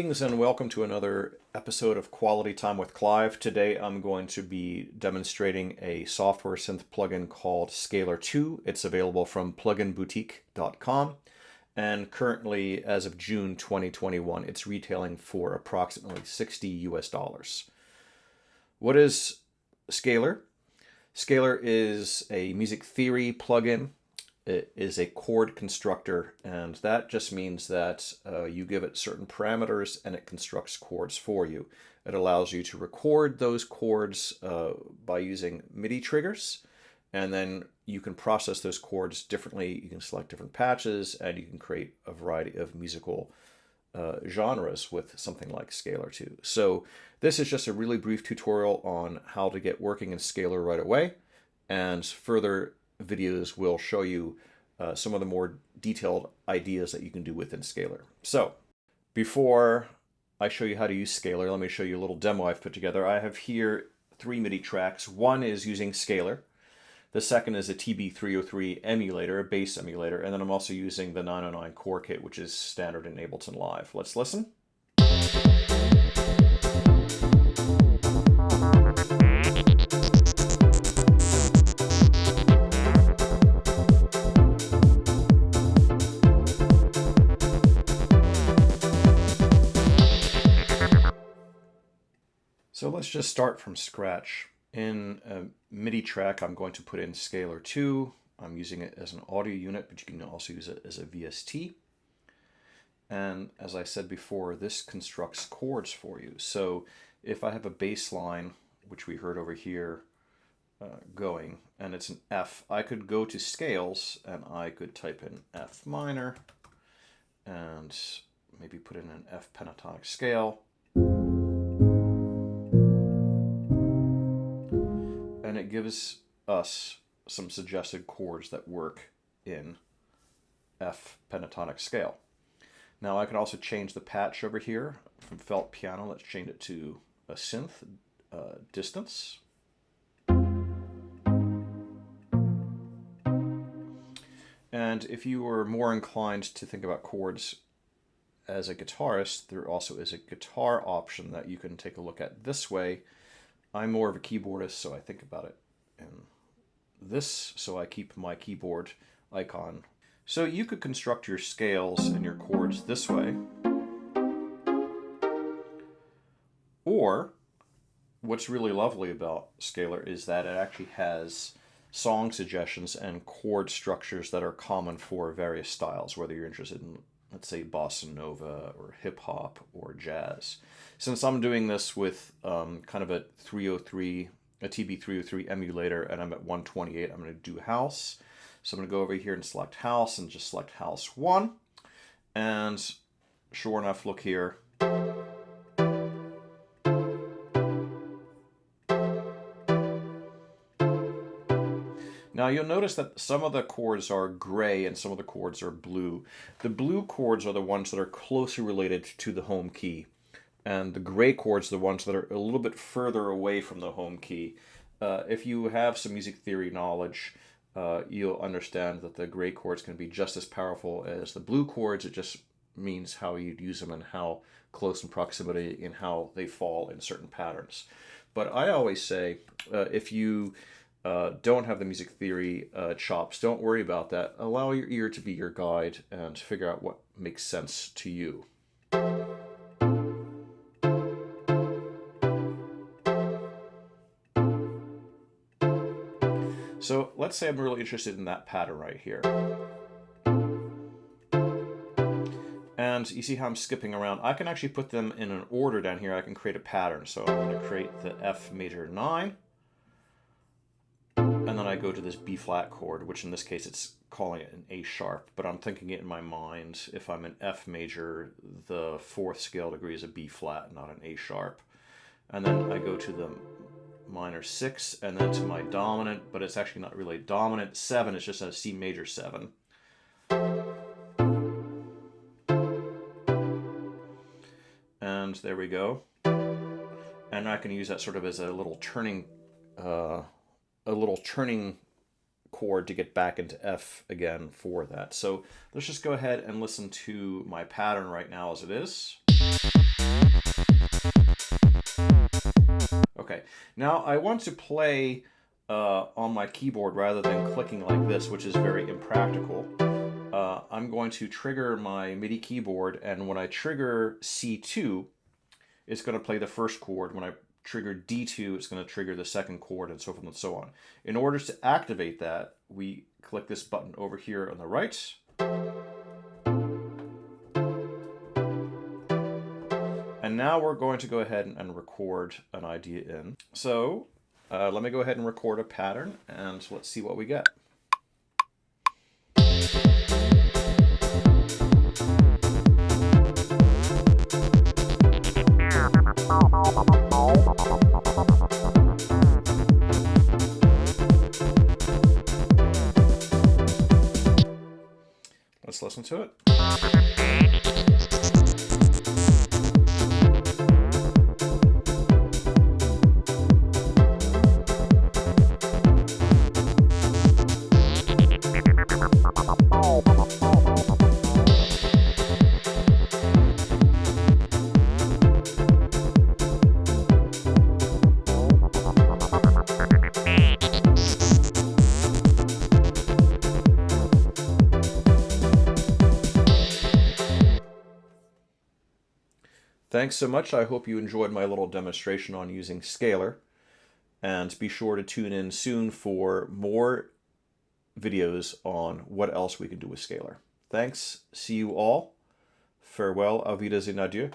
Greetings and welcome to another episode of Quality Time with Clive. Today I'm going to be demonstrating a software synth plugin called Scalar 2. It's available from pluginboutique.com, and currently, as of June 2021, it's retailing for approximately $60 US. What is Scalar? Scalar is a music theory plugin. It is a chord constructor, and that just means that you give it certain parameters and it constructs chords for you. It allows you to record those chords by using MIDI triggers, and then you can process those chords differently. You can select different patches, and you can create a variety of musical genres with something like Scalar 2. So this is just a really brief tutorial on how to get working in Scalar right away, and further videos will show you some of the more detailed ideas that you can do within Scalar. So before I show you how to use Scalar, let me show you a little demo I've put together. I have here 3 MIDI tracks. One is using Scalar. The second is a TB303 emulator, a bass emulator, and then I'm also using the 909 Core Kit, which is standard in Ableton Live. Let's listen. So let's just start from scratch. In a MIDI track, I'm going to put in Scalar 2. I'm using it as an audio unit, but you can also use it as a VST. And as I said before, this constructs chords for you. So if I have a bass line, which we heard over here going, and it's an F, I could go to scales and I could type in F minor and maybe put in an F pentatonic scale. And it gives us some suggested chords that work in F pentatonic scale. Now I can also change the patch over here from felt piano. Let's change it to a synth distance. And if you were more inclined to think about chords as a guitarist, there also is a guitar option that you can take a look at this way. I'm more of a keyboardist, so I think about it in this, so I keep my keyboard icon. So you could construct your scales and your chords this way. Or, what's really lovely about Scalar is that it actually has song suggestions and chord structures that are common for various styles, whether you're interested in, let's say, bossa nova or hip hop or jazz. Since I'm doing this with kind of a TB303 emulator, and I'm at 128, I'm going to do house. So I'm going to go over here and select house and just select house 1. And sure enough, look here. Now you'll notice that some of the chords are gray and some of the chords are blue. The blue chords are the ones that are closely related to the home key, and the gray chords are the ones that are a little bit further away from the home key. If you have some music theory knowledge, you'll understand that the gray chords can be just as powerful as the blue chords. It just means how you'd use them and how close in proximity and how they fall in certain patterns. But I always say, if you don't have the music theory chops, don't worry about that. Allow your ear to be your guide and figure out what makes sense to you. So let's say I'm really interested in that pattern right here. And you see how I'm skipping around. I can actually put them in an order down here. I can create a pattern. So I'm going to create the F major 9. And then I go to this B flat chord, which in this case it's calling it an A sharp, but I'm thinking it in my mind. If I'm an F major, the 4th scale degree is a B flat, not an A sharp. And then I go to the minor 6, and then to my dominant, but it's actually not really dominant 7, it's just a C major 7. And there we go. And I can use that sort of as a little turning chord to get back into F again for that. So let's just go ahead and listen to my pattern right now as it is. Now I want to play on my keyboard rather than clicking like this, which is very impractical. I'm going to trigger my MIDI keyboard, and when I trigger C2, it's going to play the first chord. When I trigger D2, it's going to trigger the second chord, and so forth and so on. In order to activate that, we click this button over here on the right. And now we're going to go ahead and record an idea in. So let me go ahead and record a pattern, and let's see what we get. Let's listen to it. Thanks so much. I hope you enjoyed my little demonstration on using Scalar. And be sure to tune in soon for more videos on what else we can do with Scalar. Thanks. See you all. Farewell. Auf Wiedersehen. Adieu.